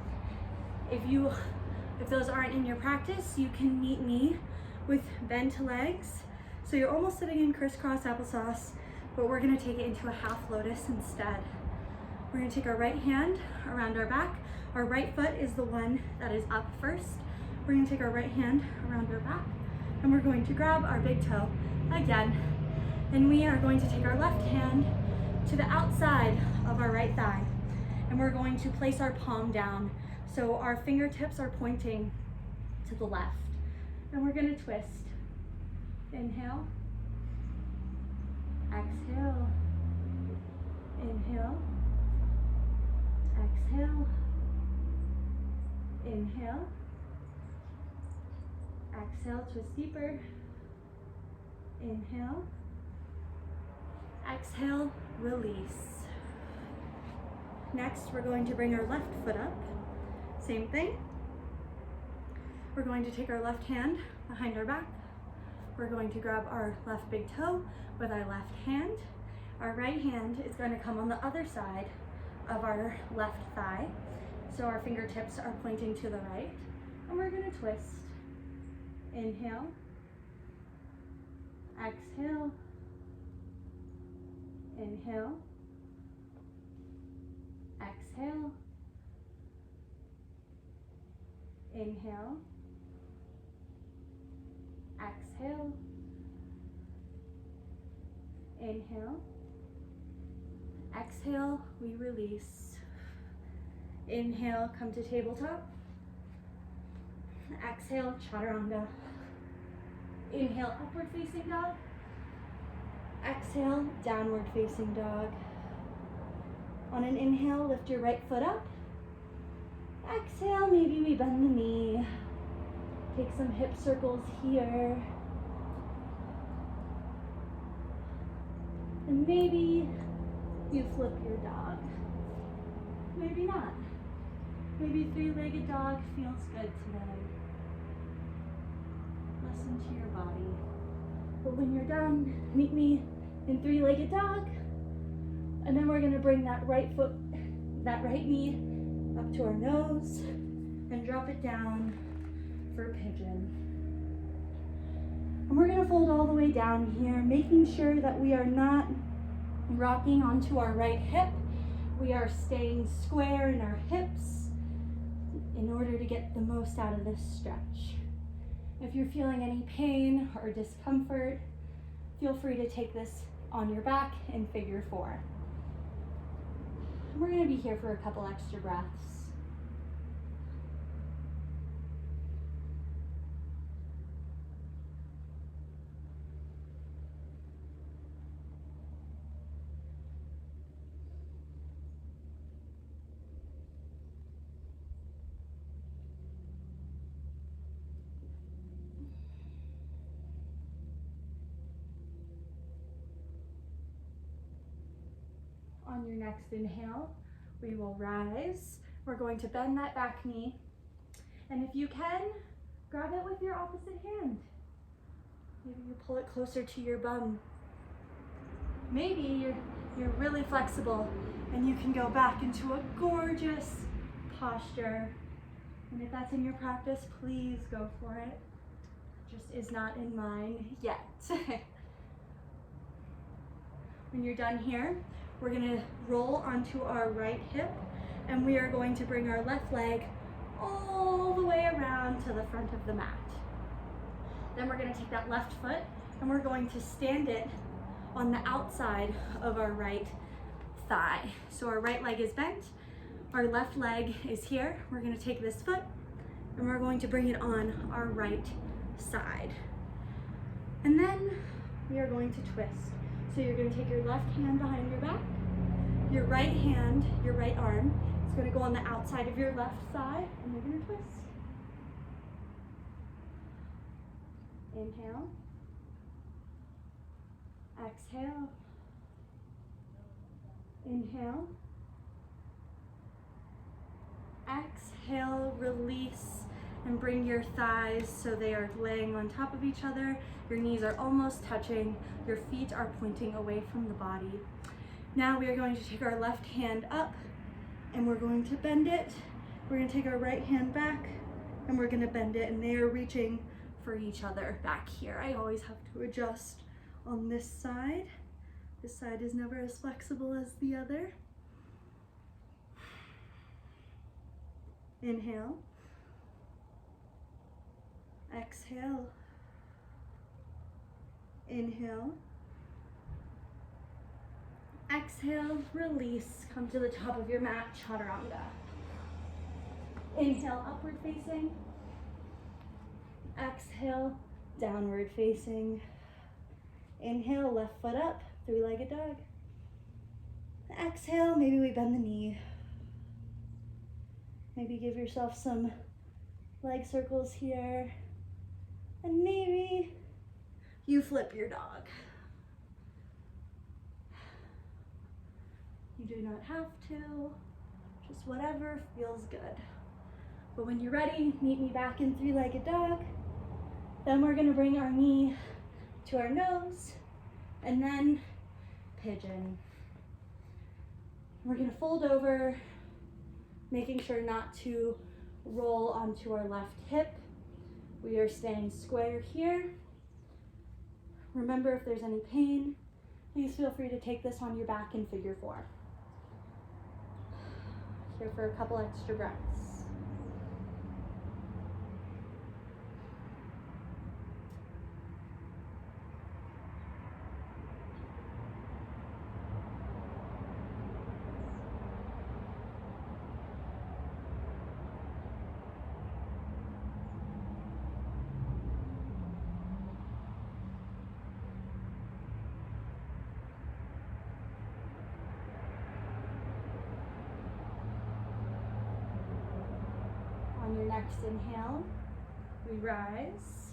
If those aren't in your practice, you can meet me with bent legs. So you're almost sitting in crisscross applesauce, but we're gonna take it into a half lotus instead. We're gonna take our right hand around our back. Our right foot is the one that is up first. We're gonna take our right hand around our back and we're going to grab our big toe again. And we are going to take our left hand to the outside of our right thigh. And we're going to place our palm down so our fingertips are pointing to the left. And we're gonna twist. Inhale. Exhale. Inhale. Exhale. Inhale. Exhale, twist deeper. Inhale. Exhale, release. Next, we're going to bring our left foot up. Same thing. We're going to take our left hand behind our back. We're going to grab our left big toe with our left hand. Our right hand is going to come on the other side of our left thigh. So our fingertips are pointing to the right. And we're going to twist. Inhale. Exhale. Inhale. Exhale. Inhale. Exhale. Inhale. Exhale, we release. Inhale, come to tabletop. Exhale, chaturanga. Inhale, upward facing dog. Exhale, downward facing dog. On an inhale, lift your right foot up. Exhale, maybe we bend the knee. Take some hip circles here. And maybe you flip your dog. Maybe not. Maybe three-legged dog feels good today. Listen to your body. But when you're done, meet me in three-legged dog. And then we're gonna bring that right foot, that right knee up to our nose and drop it down for pigeon. And we're gonna fold all the way down here, making sure that we are not rocking onto our right hip. We are staying square in our hips in order to get the most out of this stretch. If you're feeling any pain or discomfort, feel free to take this on your back in figure 4. We're gonna be here for a couple extra breaths. On your next inhale, we will rise. We're going to bend that back knee. And if you can, grab it with your opposite hand. Maybe you pull it closer to your bum. Maybe you're really flexible and you can go back into a gorgeous posture. And if that's in your practice, please go for it. Just is not in mine yet. When you're done here, we're gonna roll onto our right hip and we are going to bring our left leg all the way around to the front of the mat. Then we're gonna take that left foot and we're going to stand it on the outside of our right thigh. So our right leg is bent, our left leg is here. We're gonna take this foot and we're going to bring it on our right side. And then we are going to twist. So you're going to take your left hand behind your back, your right hand, your right arm, it's going to go on the outside of your left thigh, and you're going to twist. Inhale. Exhale. Inhale. Exhale, release, and bring your thighs so they are laying on top of each other. Your knees are almost touching. Your feet are pointing away from the body. Now we are going to take our left hand up and we're going to bend it. We're going to take our right hand back and we're going to bend it, and they are reaching for each other back here. I always have to adjust on this side. This side is never as flexible as the other. Inhale. Exhale. Inhale. Exhale, release. Come to the top of your mat, chaturanga. Inhale, upward facing. Exhale, downward facing. Inhale, left foot up, three-legged dog. Exhale, maybe we bend the knee. Maybe give yourself some leg circles here. And maybe you flip your dog. You do not have to, just whatever feels good. But when you're ready, meet me back in three-legged dog. Then we're gonna bring our knee to our nose and then pigeon. We're gonna fold over, making sure not to roll onto our left hip. We are staying square here. Remember, if there's any pain, please feel free to take this on your back in figure 4. Here for a couple extra breaths. On your next inhale, we rise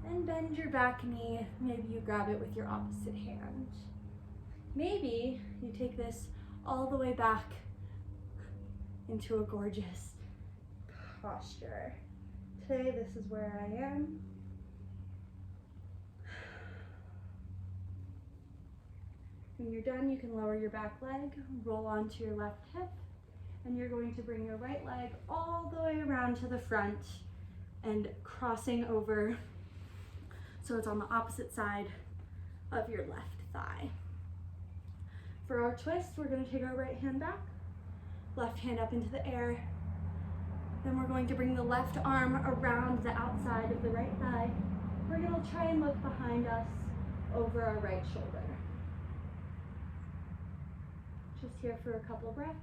and bend your back knee. Maybe you grab it with your opposite hand. Maybe you take this all the way back into a gorgeous posture. Today, this is where I am. When you're done, you can lower your back leg, roll onto your left hip, and you're going to bring your right leg all the way around to the front and crossing over so it's on the opposite side of your left thigh. For our twist, we're going to take our right hand back, left hand up into the air. Then we're going to bring the left arm around the outside of the right thigh. We're going to try and look behind us over our right shoulder. Just here for a couple breaths.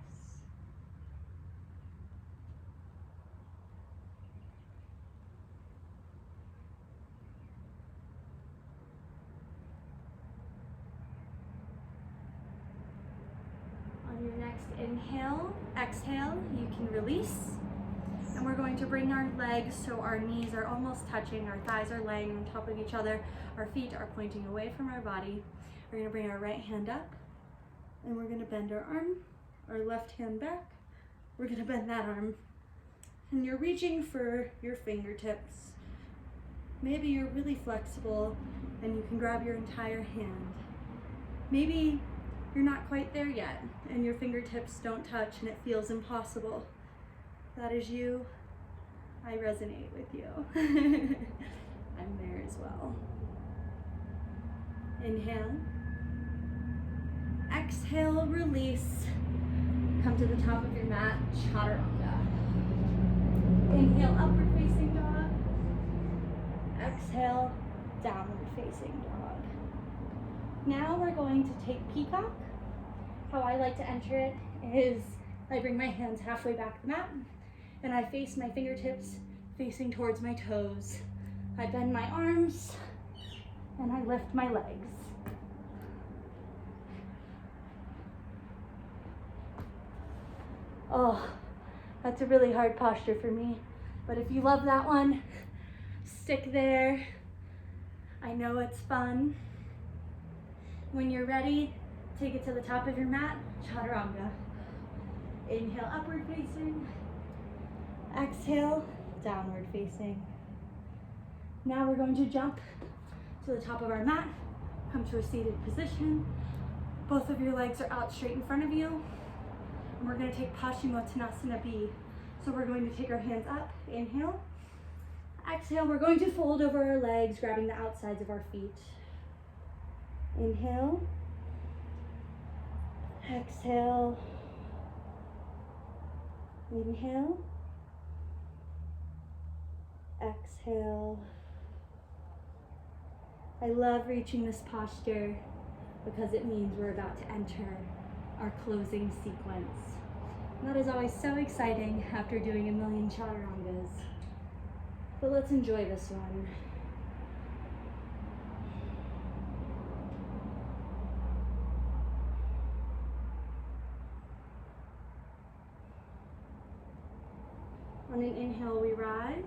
On your next inhale, exhale, you can release. And we're going to bring our legs so our knees are almost touching, our thighs are laying on top of each other, our feet are pointing away from our body. We're going to bring our right hand up, and we're going to bend our arm, our left hand back. We're going to bend that arm. And you're reaching for your fingertips. Maybe you're really flexible and you can grab your entire hand. Maybe you're not quite there yet and your fingertips don't touch and it feels impossible. That is you. I resonate with you. I'm there as well. Inhale. Exhale, release. Come to the top of your mat, chaturanga. Inhale, upward facing dog. Exhale, downward facing dog. Now we're going to take peacock. How I like to enter it is I bring my hands halfway back the mat and I face my fingertips facing towards my toes. I bend my arms and I lift my legs. Oh, that's a really hard posture for me. But if you love that one, stick there. I know it's fun. When you're ready, take it to the top of your mat, chaturanga. Inhale, upward facing. Exhale, downward facing. Now we're going to jump to the top of our mat, come to a seated position. Both of your legs are out straight in front of you. And we're going to take Paschimottanasana B. So we're going to take our hands up, inhale. Exhale, we're going to fold over our legs, grabbing the outsides of our feet. Inhale. Exhale. Inhale. Exhale. I love reaching this posture because it means we're about to enter our closing sequence. And that is always so exciting after doing a million chaturangas. But let's enjoy this one. On an inhale, we rise.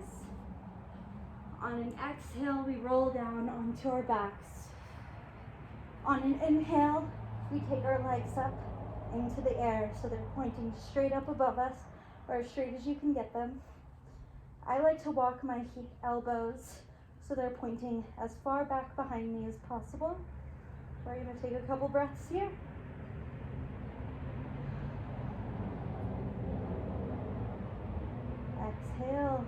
On an exhale, we roll down onto our backs. On an inhale, we take our legs up into the air so they're pointing straight up above us, or as straight as you can get them. I like to walk my elbows so they're pointing as far back behind me as possible. We're going to take a couple breaths here. Exhale.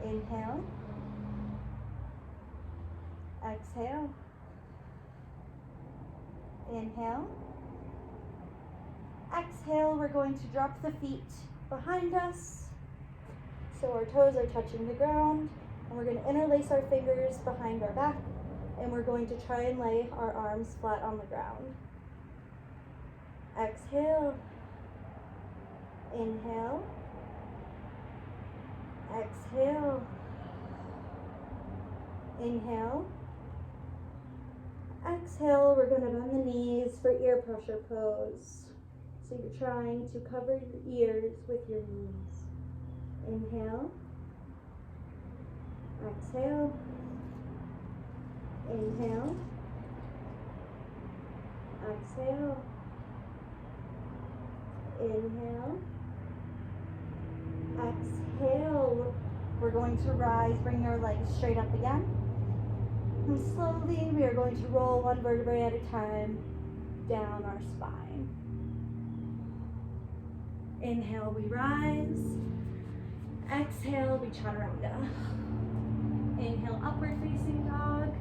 Inhale. Exhale. Inhale. Exhale, we're going to drop the feet behind us so our toes are touching the ground, and we're going to interlace our fingers behind our back, and we're going to try and lay our arms flat on the ground. Exhale. Inhale. Exhale. Inhale. Exhale, we're going to bend the knees for ear pressure pose. So you're trying to cover your ears with your knees. Inhale. Exhale. Inhale. Exhale. Inhale. Exhale. We're going to rise, bring our legs straight up again. And slowly we are going to roll one vertebrae at a time down our spine. Inhale, we rise. Exhale, we chaturanga. Inhale, upward facing dog.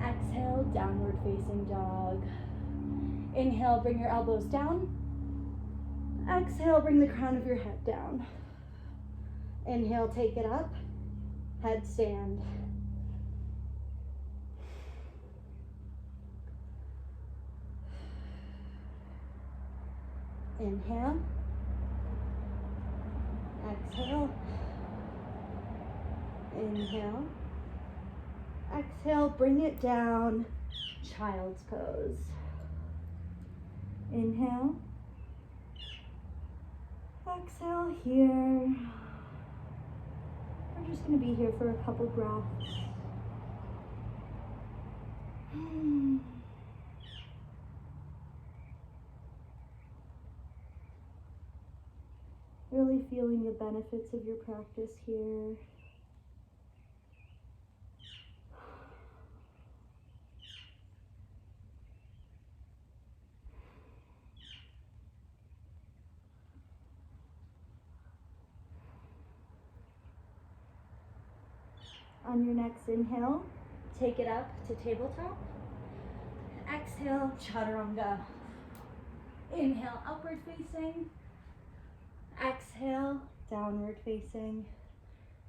Exhale, downward facing dog. Inhale, bring your elbows down. Exhale, bring the crown of your head down. Inhale, take it up. Headstand. Inhale. Exhale. Inhale. Exhale, bring it down. Child's pose. Inhale. Exhale here. We're just going to be here for a couple breaths. Really feeling the benefits of your practice here. On your next inhale, take it up to tabletop. Exhale, chaturanga. Inhale, upward facing. Exhale, downward facing.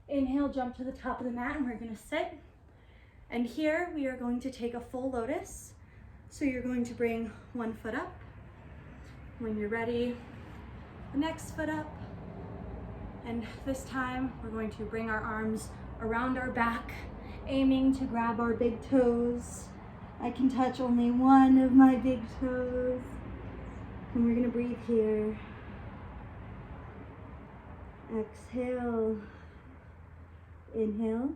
Inhale, jump to the top of the mat, and we're going to sit. And here we are going to take a full lotus. So you're going to bring one foot up. When you're ready, the next foot up. And this time we're going to bring our arms around our back, aiming to grab our big toes. I can touch only one of my big toes. And we're going to breathe here. Exhale. Inhale.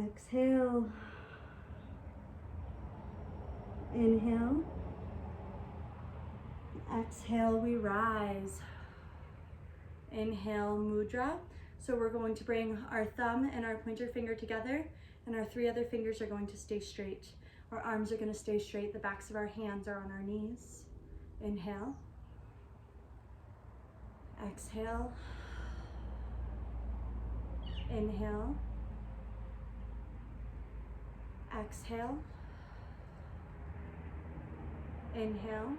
Exhale. Inhale. Exhale, we rise. Inhale, mudra. So we're going to bring our thumb and our pointer finger together, and our three other fingers are going to stay straight. Our arms are going to stay straight. The backs of our hands are on our knees. Inhale. Exhale. Inhale. Exhale. Inhale.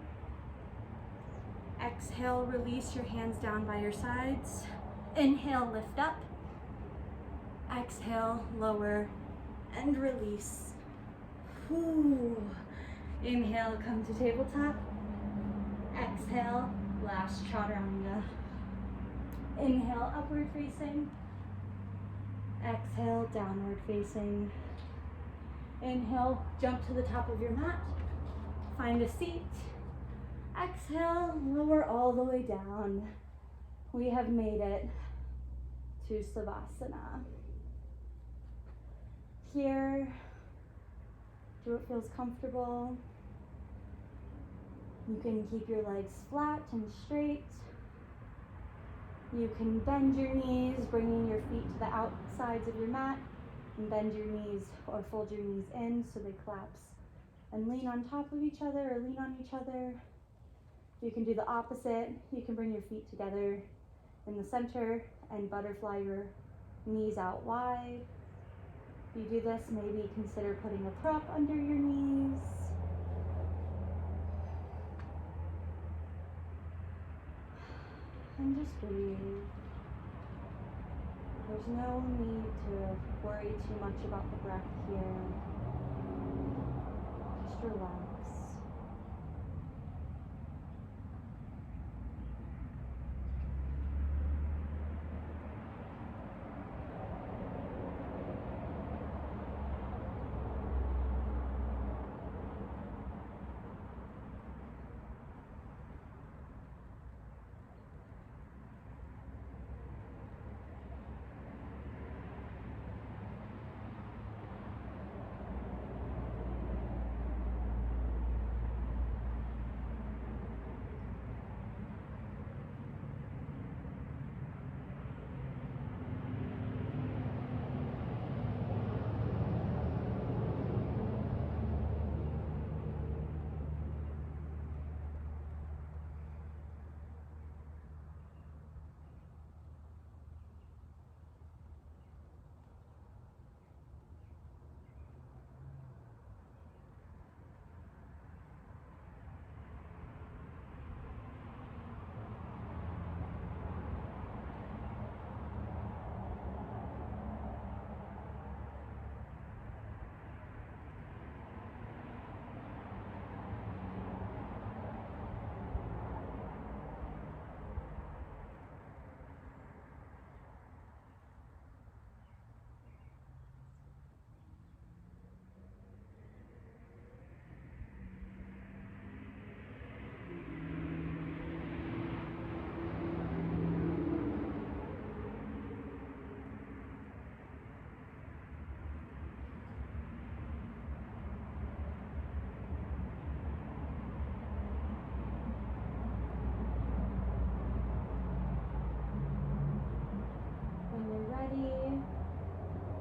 Exhale, release your hands down by your sides. Inhale, lift up. Exhale, lower and release. Whew. Inhale, come to tabletop. Exhale, last chaturanga. Inhale, upward facing. Exhale, downward facing. Inhale, jump to the top of your mat. Find a seat. Exhale, lower all the way down. We have made it to Savasana. Here, do what feels comfortable. You can keep your legs flat and straight. You can bend your knees, bringing your feet to the outsides of your mat, and bend your knees or fold your knees in so they collapse and lean on top of each other or lean on each other. You can do the opposite. You can bring your feet together in the center and butterfly your knees out wide. If you do this, maybe consider putting a prop under your knees. And just breathe. There's no need to worry too much about the breath here. Just relax.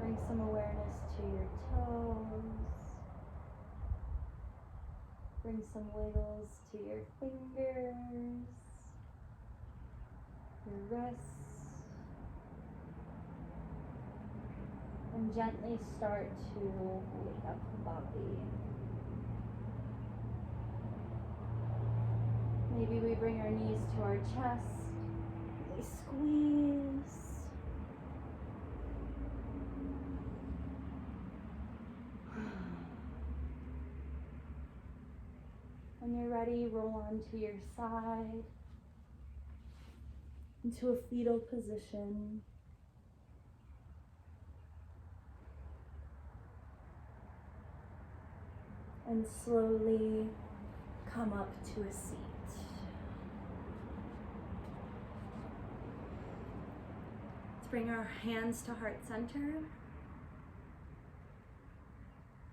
Bring some awareness to your toes. Bring some wiggles to your fingers, your wrists, and gently start to wake up the body. Maybe we bring our knees to our chest, we squeeze. When you're ready, roll onto your side into a fetal position. And slowly come up to a seat. Let's bring our hands to heart center.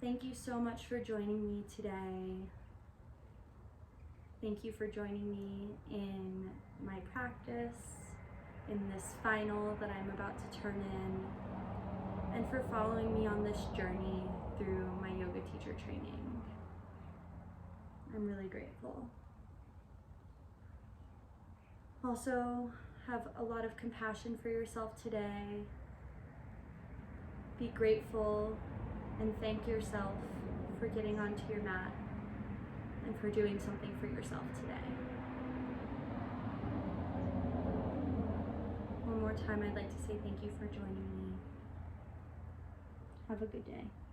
Thank you so much for joining me today. Thank you for joining me in my practice, in this final that I'm about to turn in, and for following me on this journey through my yoga teacher training. I'm really grateful. Also, have a lot of compassion for yourself today. Be grateful and thank yourself for getting onto your mat and for doing something for yourself today. more time, I'd like to say thank you for joining me. Have a good day.